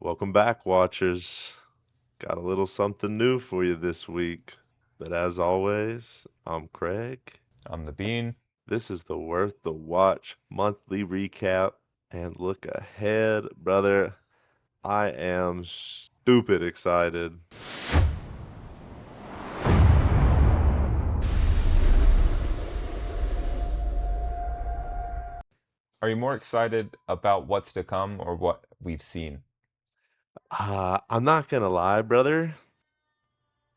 Welcome back, watchers. Got a little something new for you this week. But as always, I'm Craig. I'm the Bean. This is the Worth the Watch monthly recap and look ahead, brother. I am stupid excited. Are you more excited about what's to come or what we've seen? I'm not gonna lie, brother.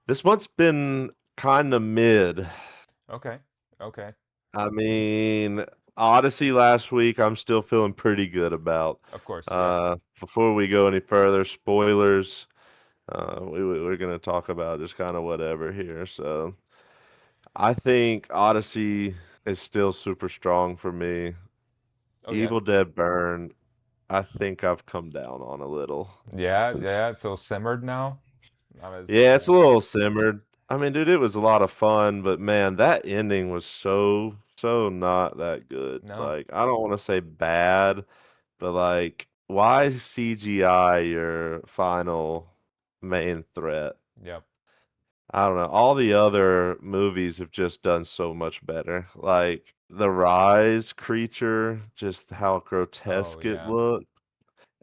This month's been kind of mid. Okay, okay, I mean, Odyssey last week, I'm still feeling pretty good about. of course, yeah. Before we go any further, spoilers. We're gonna talk about just kind of whatever here. So I think Odyssey is still super strong for me. Oh yeah, Evil Dead Burn, I think I've come down on a little. yeah, It's, yeah. It's so simmered now. Not as yeah, it's a little simmered. I mean, dude, it was a lot of fun, but man, that ending was so not that good. no. Like, I don't want to say bad, but like, why CGI your final main threat? Yep. I don't know. All the other movies have just done so much better. Like the Rise creature, just how Oh grotesque it yeah. looked,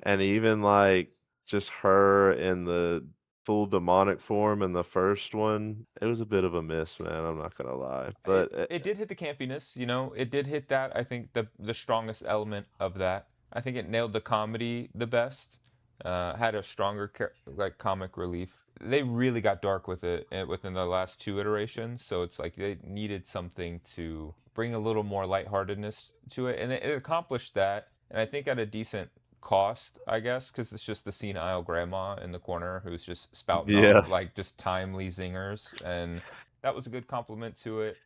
and even like just her in the full demonic form in the first one. It was a bit of a miss, man. I'm not gonna lie, It but it did hit the campiness, you know. It did hit that. I think the strongest element of that. I think it nailed the comedy the best. Had a stronger like comic relief. They really got dark with it within the last two iterations, so it's like they needed something to bring a little more lightheartedness to it, and it accomplished that. And I think at a decent cost, I guess, because it's just the senile grandma in the corner who's just spouting off yeah. like just timely zingers, and that was a good compliment to it.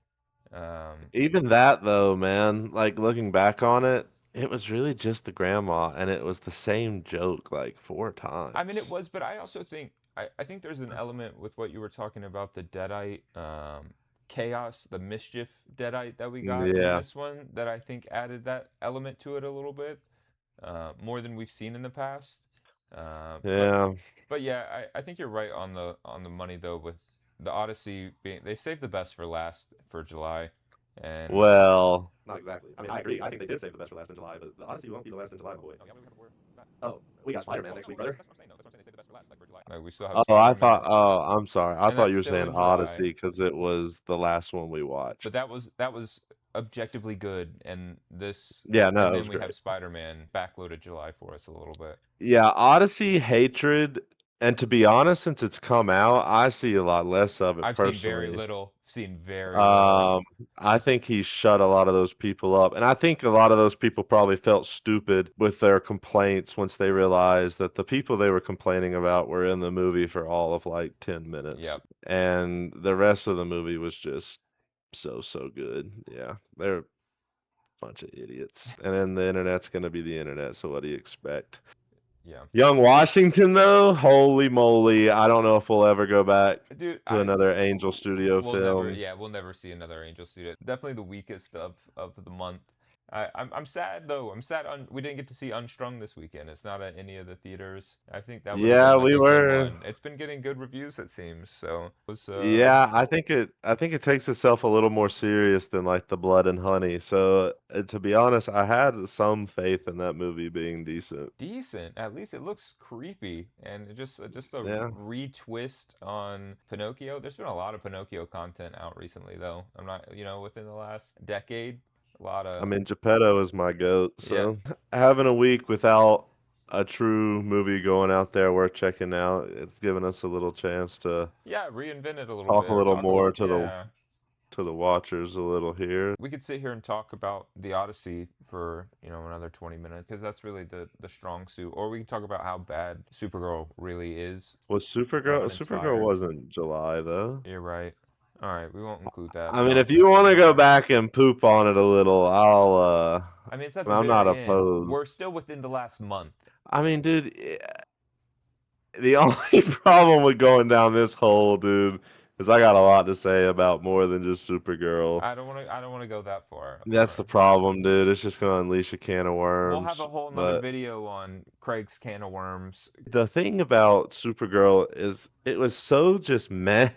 Even that though, man, like looking back on it, it was really just the grandma, and it was the same joke like four I mean, it times. was, but I also think I think there's an element with what you were talking about the Deadite chaos, the mischief Deadite that we got in Yeah, this one that I think added that element to it a little bit more than we've seen in the past. Uh, but yeah. but yeah, I think you're right on the money though with the Odyssey being they saved the best for last for July, and Well, not exactly. I mean, I agree. I think they did save the best for last in July, but the Odyssey won't be the last in July, boy. oh yeah, we have more. Oh, we got Spider-Man Well, next no, week, well, brother. that's what I'm saying. No, that's what I'm saying. They saved the best for last, like for July. Like we still have Oh, I thought. Spider-Man, Oh, I'm sorry. I and thought that's you were still saying in July. Odyssey because it was the last one we But watched. that was objectively good, and this, Yeah, no, and it then was we have great. Spider-Man backloaded July for us a little bit. Yeah, Odyssey hatred, and to be honest, since it's come out, I see a lot less of it I've seen very personally. little. Seen very little. Um, I think he shut a lot of those people up, and I think a lot of those people probably felt stupid with their complaints once they realized that the people they were complaining about were in the movie for all of like 10 minutes, Yep. and the rest of the movie was just so good. Yeah, they're a bunch of idiots, and then the internet's gonna be the internet, so what do you expect? Yeah. Young Washington, though, holy moly, I don't know if we'll ever go back Dude, to I another Angel Studio we'll never, film. yeah, we'll never see another Angel Studio. Definitely the weakest of the month. I'm sad though. I'm sad we didn't get to see Unstrung this weekend. It's not at any of the theaters. I think that would have been Yeah, like we a good were. one. It's been getting good reviews, it seems. So it was Yeah, I think it takes itself a little more serious than like the Blood and Honey. So, to be honest, I had some faith in that movie being decent. decent. At least it looks creepy, and just a Yeah. retwist on Pinocchio. There's been a lot of Pinocchio content out recently, though. I'm not, within the last decade, a lot I of mean, Geppetto is my goat, yeah, so having a week without a true movie going out there worth checking out, it's given us a little chance to yeah, reinvent it a little talk bit a or little talk a more little, to the yeah. to the watchers a little here. We could sit here and talk about the Odyssey for another 20 minutes because that's really the strong suit, or we can talk about how bad Supergirl really is Was or Supergirl? Supergirl uninspired. wasn't July though. You're right. All right, we won't include that I mean, if you nonsense want in to go there. back and poop on it a little, I mean, it's at the I'm not very end. We're opposed. still within the last month. I mean, dude, the only problem with going down this hole, dude, because I got a lot to say about more than just Supergirl. I don't want to go that far. That's the problem, dude. It's just gonna unleash a can of We'll have worms. a whole nother But video on Craig's can of worms the thing about Supergirl is it was so just meh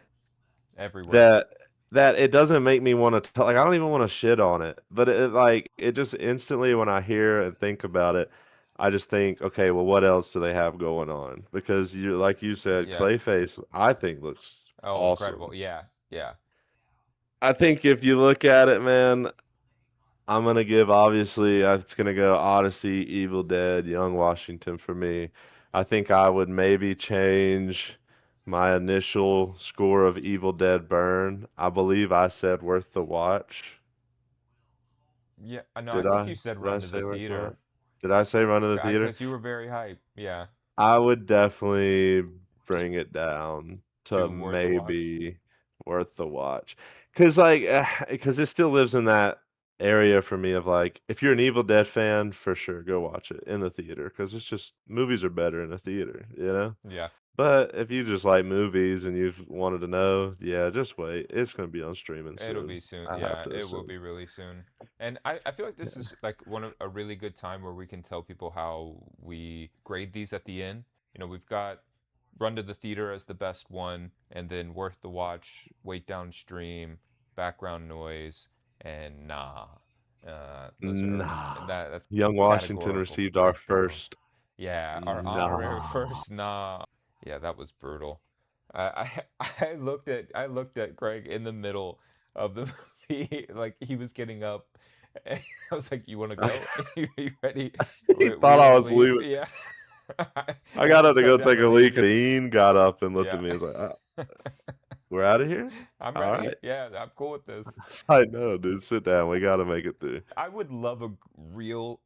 everywhere. that it doesn't make me want to like I don't even want to shit on it. But it just instantly when I hear and think about it, I just think, okay, well, what else do they have going on? Because you like you said, Yeah. Clayface, I think looks Oh, incredible. awesome. Yeah. Yeah. I think if you look at it, man, I'm gonna give obviously it's gonna go Odyssey, Evil Dead, Young Washington for me. I think I would maybe change my initial score of Evil Dead Burn. I believe I said worth the watch. Yeah. No, I Did think I? you said Did I run to the say worth the watch? theater Did I say run to the theater? because you were very hype. Yeah. I would definitely Just bring it down to to worth the watch. maybe worth the watch. Cause like, cause it still lives in that area for me of like, if you're an Evil Dead fan, for sure, go watch it in the theater. Cause it's just movies are better in a theater, you know? Yeah. But if you just like movies and you've wanted to know, yeah, just wait. It's gonna be on streaming It'll be soon. soon. I have Yeah, to it will assume. be really soon. And I feel like this is like one of a really good time where we can tell people how we grade these at the end. You know, we've got Run to the Theater as the best one, and then Worth the Watch, Wait Downstream, Background Noise, and Nah. Those are Nah. that's Young Washington categorical. received our Oh, first. yeah, our honorary Nah. first Nah. Yeah, that was brutal. I looked at Greg in the middle of the movie, like he was getting up, and I was like, "You want to go? Are you ready? He We thought I want to was leave?" leaving. Yeah, I and got he up to sat go down take to a leak. leave. Dean got up and looked at Yeah, me and was like, "We're out of here." I'm All ready. right. Yeah, I'm cool with this. I know, dude. Sit down. We got to make it through. I would love a real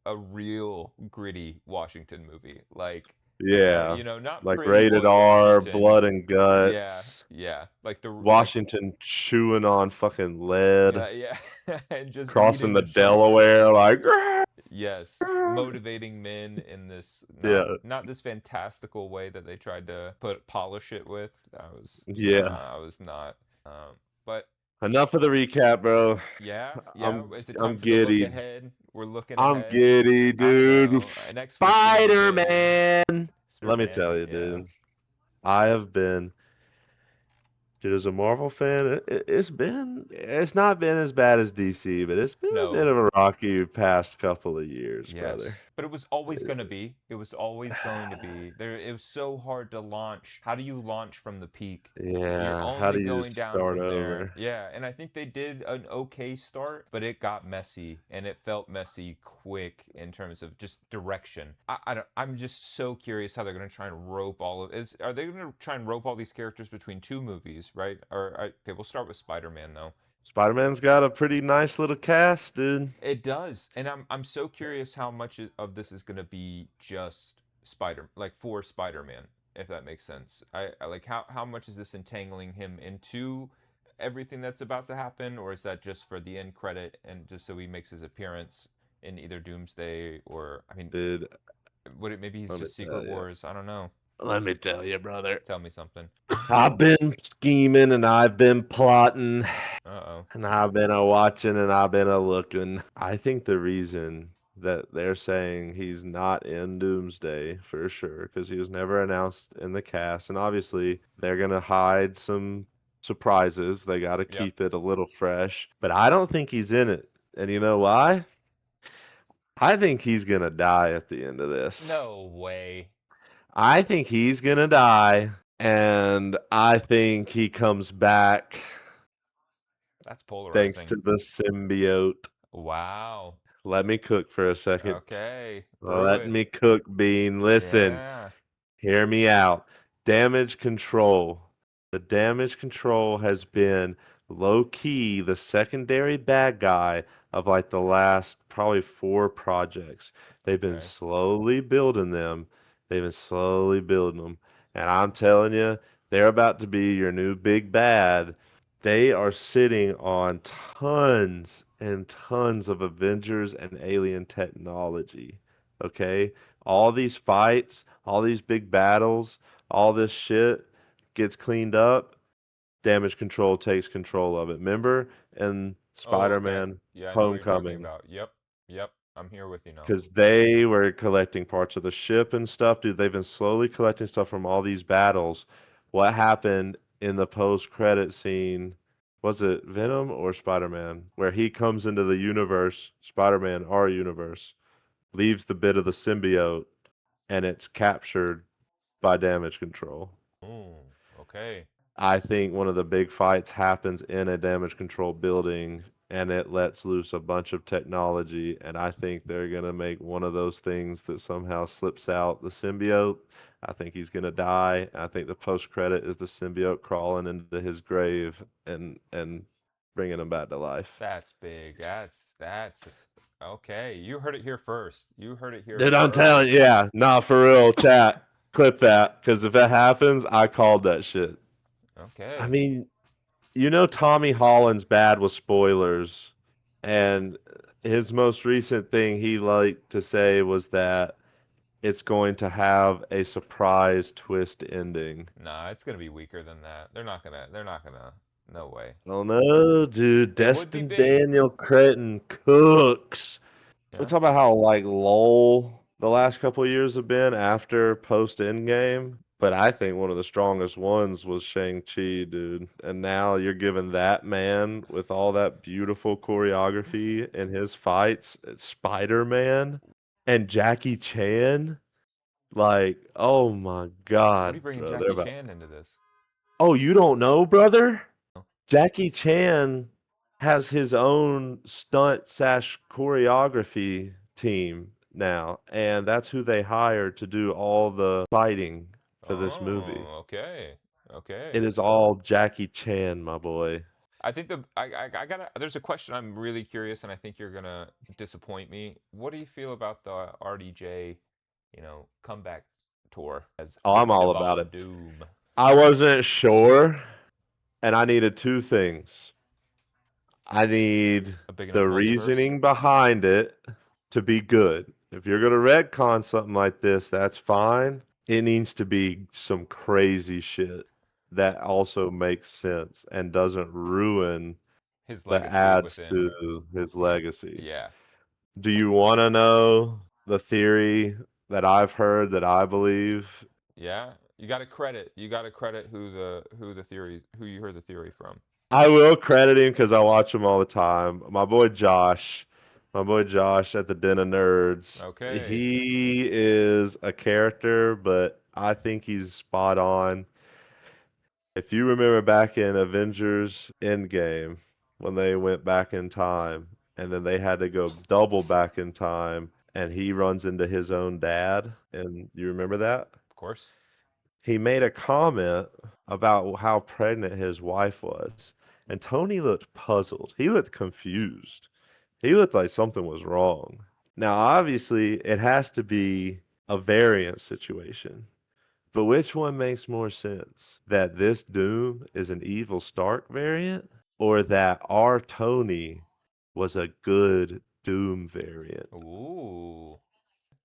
gritty Washington movie, like, Yeah, you know, not like Pretty rated Boy R, Washington. blood and Yeah, guts. yeah, like the like Washington chewing on fucking lead, yeah, yeah, and just crossing the eating shit. Delaware, like, Yes, motivating men in this yeah, not this fantastical way that they tried to put polish it with. yeah. I was not. But Enough of the recap, bro. yeah, yeah. I'm Is it time I'm for the look giddy. ahead? We're looking I'm ahead. giddy, I dude. know. Next week's gonna be big. Spider-Man. Let me tell Spiderman, you, yeah. dude. I have been Dude, as a Marvel fan, it's not been as bad as DC, but it's been a bit No, of a rocky past couple of years, brother. yes, but it was always going to be. It was always going to be. There, it was so hard to launch. How do you launch from the peak? You're Yeah, how only do you going just down start from there. over? Yeah, and I think they did an okay start, but it got messy, and it felt messy quick in terms of just direction. I'm just so curious how they're going to try and rope all of. Are they going to try and rope all these characters between two movies, right? Okay, we'll start with Spider-Man though. Spider-Man's got a pretty nice little cast, dude. It does, and I'm so curious how much of this is gonna be just like for Spider-Man, if that makes sense. I like how much is this entangling him into everything that's about to happen, or is that just for the end credit and just so he makes his appearance in either Doomsday or I mean, Dude, would it maybe he's let me just Secret tell you. Wars? I don't know. Let me tell you, brother. Tell me something. I've been scheming and I've been plotting Uh-oh. and I've been a watching and I've been a looking. I think the reason that they're saying he's not in Doomsday for sure, because he was never announced in the cast, and obviously they're gonna hide some surprises. They got to Yep. keep it a little fresh, but I don't think he's in it. And you know why? I think he's gonna die at the end of this. No way. I think he's gonna die, and I think he comes back That's thanks polarizing. to the symbiote. Wow. Let me cook for a second. Okay. Brew Let it. me cook, Bean. Listen, Yeah. hear me out. Damage control. The damage control has been low key the secondary bad guy of like the last probably four projects. They've been Okay. slowly building them. They've been slowly building them. And I'm telling you, they're about to be your new big bad. They are sitting on tons and tons of Avengers and alien technology. Okay? All these fights, all these big battles, all this shit gets cleaned up. Damage Control takes control of it. Remember in Oh, okay. Spider-Man Yeah, I know what you're talking Homecoming, about. Yep. Yep. I'm here with you now. because they were collecting parts of the ship and stuff. Dude, they've been slowly collecting stuff from all these battles. What happened in the post-credit scene? Was it Venom or Spider-Man? Where he comes into the universe, Spider-Man, our universe, leaves the bit of the symbiote, and it's captured by Damage Control. Oh, okay. I think one of the big fights happens in a damage control building and it lets loose a bunch of technology. And I think they're going to make one of those things that somehow slips out the symbiote. I think he's going to die. I think the post credit is the symbiote crawling into his grave and bringing him back to life. That's big. Okay. You heard it here first. You heard it here Dude, I'm telling first. you, yeah, nah, for real, chat, clip that, because if it happens, I called that shit. I Okay. mean, you know Tommy Holland's bad with spoilers, and his most recent thing he liked to say was that it's going to have a surprise twist ending. Nah, it's gonna be weaker than that. They're not gonna. No way. I don't know, dude. It would be Destin big. Daniel Cretton cooks. We Yeah. talk about how like lol the last couple of years have been after post Endgame, but I think one of the strongest ones was Shang-Chi, dude. And now you're giving that man with all that beautiful choreography in his fights, Spider-Man and Jackie Chan, like, oh my What are you God, bringing bro. They're Jackie about. Chan into this? Oh, you don't know, brother? Oh, Jackie Chan has his own stunt sash choreography team now, and that's who they hired to do all the fighting for this movie. oh, okay. It Okay. is all Jackie Chan, my boy. I think I gotta. There's a question I'm really curious, and I think you're gonna disappoint me. What do you feel about the RDJ, comeback tour as Oh, I'm Victor all about Von it. Doom? I wasn't sure, and I needed two things. I need A big enough the multiverse? reasoning behind it to be good. If you're going to retcon something like this, that's fine. It needs to be some crazy shit that also makes sense and doesn't ruin His but legacy adds within. to his legacy. Yeah. Do you want to know the theory that I've heard that I believe? Yeah. You gotta credit who you heard the theory from. I will credit him because I watch him all the time. My boy Josh at the Den of Nerds. Okay. He is a character, but I think he's spot on. If you remember back in Avengers Endgame, when they went back in time, and then they had to go double back in time, and he runs into his own dad, and you remember that? Of course. He made a comment about how pregnant his wife was, and Tony looked puzzled. He looked confused. He looked like something was wrong. Now, obviously, it has to be a variant situation, but which one makes more sense? That this Doom is an evil Stark variant, or that our Tony was a good Doom variant? Ooh.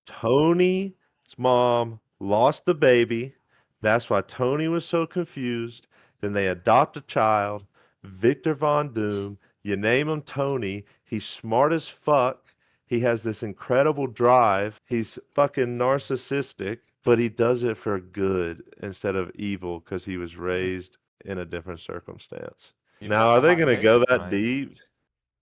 Tony's mom lost the baby. That's why Tony was so confused. Then they adopt a child, Victor Von Doom. You name him Tony. He's smart as fuck. He has this incredible drive. He's fucking narcissistic, but he does it for good instead of evil because he was raised in a different circumstance. You've Now, got are the they hot going to go takes that tonight. deep?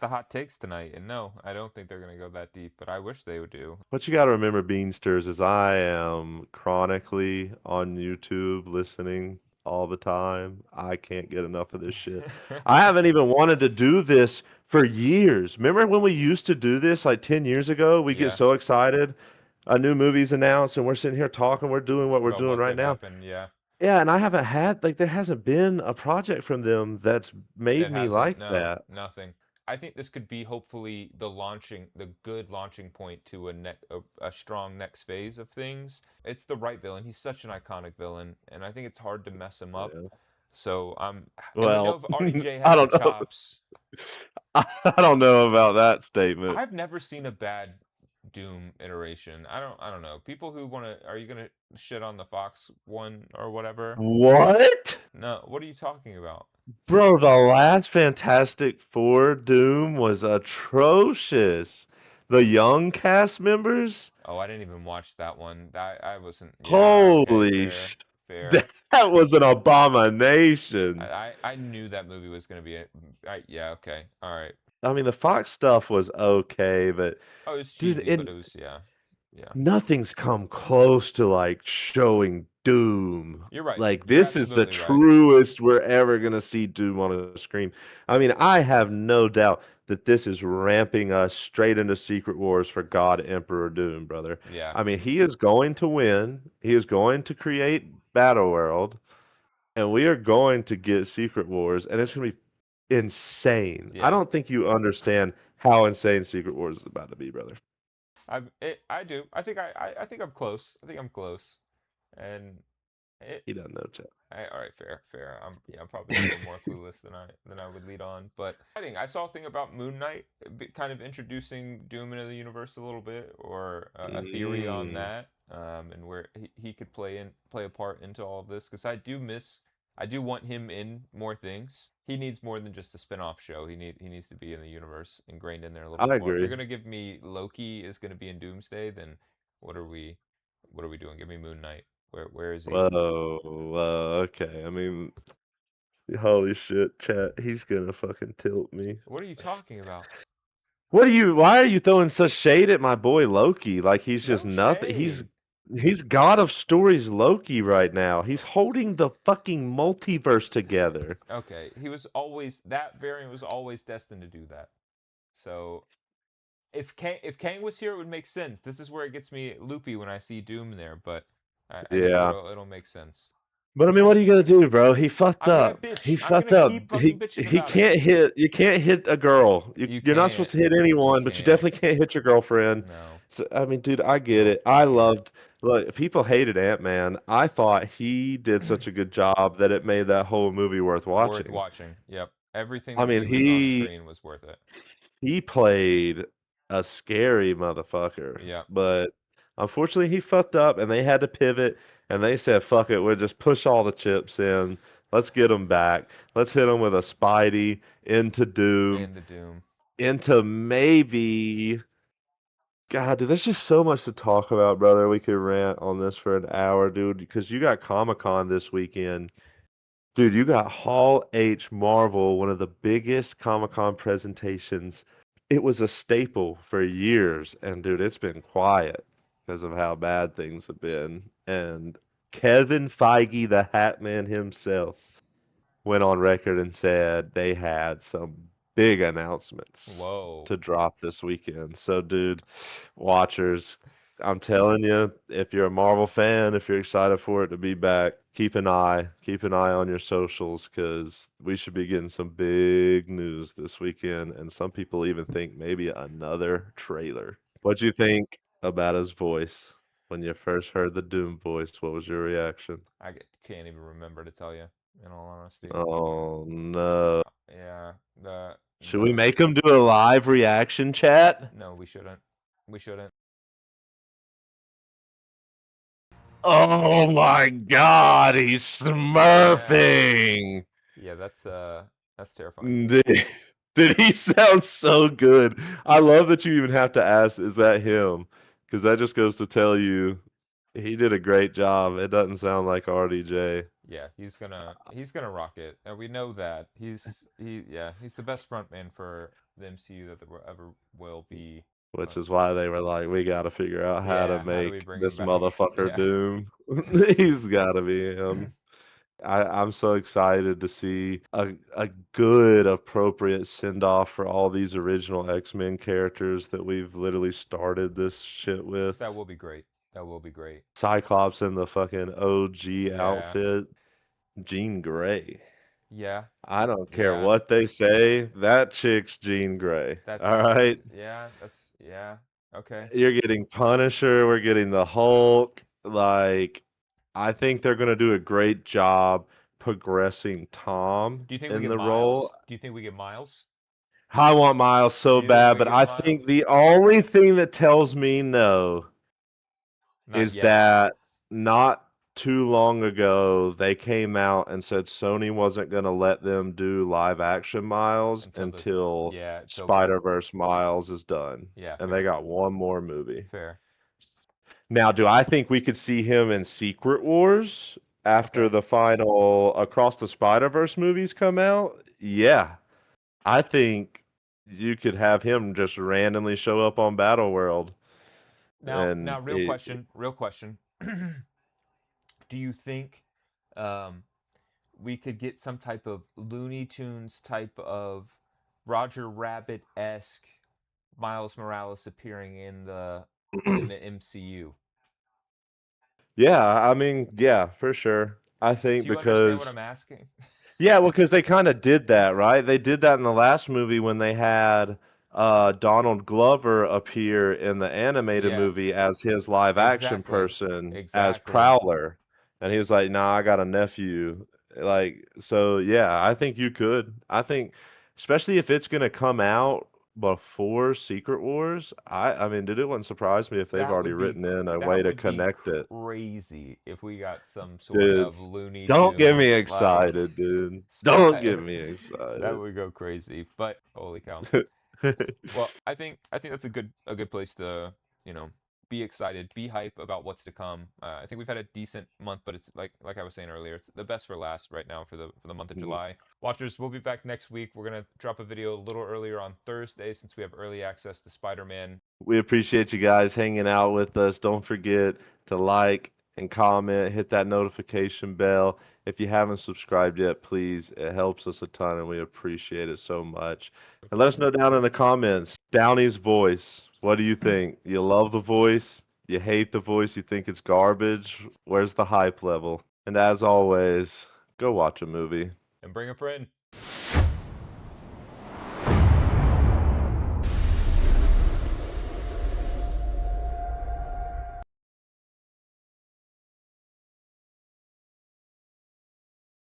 The hot takes tonight, and no, I don't think they're gonna go that deep, but I wish they would do. What you got to remember, Beansters, is I am chronically on YouTube listening all the time. I can't get enough of this shit. I haven't even wanted to do this for years. Remember when we used to do this like 10 years ago? We get Yeah. so excited. A new movie's announced and we're sitting here talking. We're doing what we're About doing what right could now. happen, yeah. Yeah, and I haven't had, like, there hasn't been a project from them that's made It me hasn't. like No, that. nothing. I think this could be hopefully the good launching point to a strong next phase of things. It's the right villain. He's such an iconic villain, and I think it's hard to mess him up. Yeah. So and we know Well, if RDJ I has the don't know. chops. I don't know about that statement. I've never seen a bad Doom iteration. I don't know. People who want to, are you gonna shit on the Fox one or whatever? What? No, what are you talking about? Bro, the last Fantastic Four Doom was atrocious. The young cast members? Oh, I didn't even watch that one. That I wasn't. Yeah, okay, Holy fair, fair. that was an abomination. I knew that movie was gonna be yeah, okay, all right. I mean, the Fox stuff was okay, but Oh, it was dude, cheesy, but it was, yeah, yeah. nothing's come close to like showing Doom. You're right. Like You're this is the absolutely right. truest we're ever gonna see Doom on a screen. I mean, I have no doubt that this is ramping us straight into Secret Wars for God Emperor Doom, brother. Yeah, I mean, he is going to win. He is going to create Battle World, and we are going to get Secret Wars, and it's gonna be insane. I yeah. don't think you understand how insane Secret Wars is about to be, brother. I do. I think I'm close. I think I'm close. And it He doesn't know, Chad. all right, fair, fair. I'm probably a little more clueless than I would lead on, but I saw a thing about Moon Knight, kind of introducing Doom into the universe a little bit, or a theory on Mm, that, and where he could play a part into all of this, because I do want him in more things. He needs more than just a spin-off show. He needs to be in the universe, ingrained in there a little I bit more. If you're agree. gonna give me Loki is gonna be in Doomsday, then what are we what are we doing? Give me Moon Knight. Where is he? Whoa, whoa, okay. I mean, holy shit, chat. He's gonna fucking tilt me. What are you talking about? Why are you throwing such shade at my boy Loki? Like he's just No nothing. shade. He's God of Stories Loki right now. He's holding the fucking multiverse together. Okay, he was always that variant was always destined to do that. So if Kang was here, it would make sense. This is where it gets me loopy when I see Doom there, but I guess Yeah. it'll make sense. But I mean, what are you gonna do, bro? He fucked I'm gonna up. He bitch. I'm fucked gonna up. keep fucking bitching He about it. can't hit. You can't hit a girl. You You're not supposed can't. to hit You anyone, but you can't. definitely can't hit your girlfriend. No. So I mean, dude, I get Nope. it. You I can't. loved. Look, people hated Ant-Man. I thought he did such a good job that it made that whole movie worth Worth watching. watching. Yep. Everything I that mean, he was on screen was worth it. he played a scary motherfucker, Yep. but unfortunately he fucked up and they had to pivot and they said, fuck it, we'll just push all the chips in. Let's get them back. Let's hit them with a Spidey into Doom, And the Doom. into maybe. God, dude, there's just so much to talk about, brother. We could rant on this for an hour, dude, because you got Comic-Con this weekend. Dude, you got Hall H Marvel, one of the biggest Comic-Con presentations. It was a staple for years, and dude, it's been quiet because of how bad things have been. And Kevin Feige, the Hat Man himself, went on record and said they had some big announcements Whoa. to drop this weekend. So, dude, watchers, I'm telling you, if you're a Marvel fan, if you're excited for it to be back, keep an eye on your socials because we should be getting some big news this weekend. And some people even think maybe another trailer. What'd you think about his voice when you first heard the Doom voice? What was your reaction? Can't even remember to tell you, in all honesty. Oh no. Yeah, Should we the make him do a live reaction chat? no, we shouldn't. We shouldn't. Oh my God, he's Yeah, smurfing. yeah, that's terrifying. Dude, dude, he sounds so good. I love that you even have to ask, is that him? Because that just goes to tell you he did a great job. It doesn't sound like RDJ, Yeah, he's gonna rock it, and we know that he's the best frontman for the MCU that there ever will be. which But is why they were like, we got to figure out how to yeah, how do we make bring him this back? motherfucker Yeah. Doom. He's got to be him. I'm so excited to see a good, appropriate send off for all these original X-Men characters that we've literally started this shit with. That will be great. That will be great. Cyclops in the fucking OG Yeah. outfit, Jean Grey. Yeah. I don't care Yeah. what they say, that chick's Jean Grey. That's All right? yeah, that's yeah. Okay. You're getting Punisher, we're getting the Hulk. Like, I think they're gonna do a great job progressing Tom Do you think we in get the role. Miles? Do you think we get Miles? I want Miles so Do you think bad, we but get I think Miles? the only thing that tells me no Not is yet. that not too long ago they came out and said Sony wasn't going to let them do live action Miles Until the until yeah, until we Spider-Verse Miles is done. yeah, And they fair. got one more movie. Fair. Now, do I think we could see him in Secret Wars after Okay. the final Across the Spider-Verse movies come out? Yeah. I think you could have him just randomly show up on Battleworld Now and real question. Do you think um we could get some type of Looney Tunes type of Roger Rabbit-esque Miles Morales appearing in the MCU? yeah, I mean, yeah, for sure. I Do think you understand what because I'm asking? yeah, well, because they kind of did that, right? They did that in the last movie when they had Donald Glover appear in the animated Yeah, movie as his live action exactly. person as Exactly. Prowler, and he was like, "Nah, I got a nephew." Like, so yeah, I think you could. I think, especially if it's gonna come out before Secret Wars, I mean, dude, it wouldn't surprise me if they've That already would be written in a that way to would be connect it, crazy if we got some sort dude. of Looney Don't get me Tunes like excited, dude. Don't get Spider. me That excited. would go crazy. But holy cow. Well, I think that's a good place to, you know, be excited, be hype about what's to come. I think we've had a decent month, but it's like I was saying earlier, it's the best for last right now for the month of July. Watchers, we'll be back next week. We're gonna drop a video a little earlier on Thursday since we have early access to Spider-Man. We appreciate you guys hanging out with us. Don't forget to like and comment, hit that notification bell. If you haven't subscribed yet, please. It helps us a ton and we appreciate it so much. And let us know down in the comments, Downey's voice. What do you think? You love the voice? You hate the voice? You think it's garbage? Where's the hype level? And as always, go watch a movie. And bring a friend.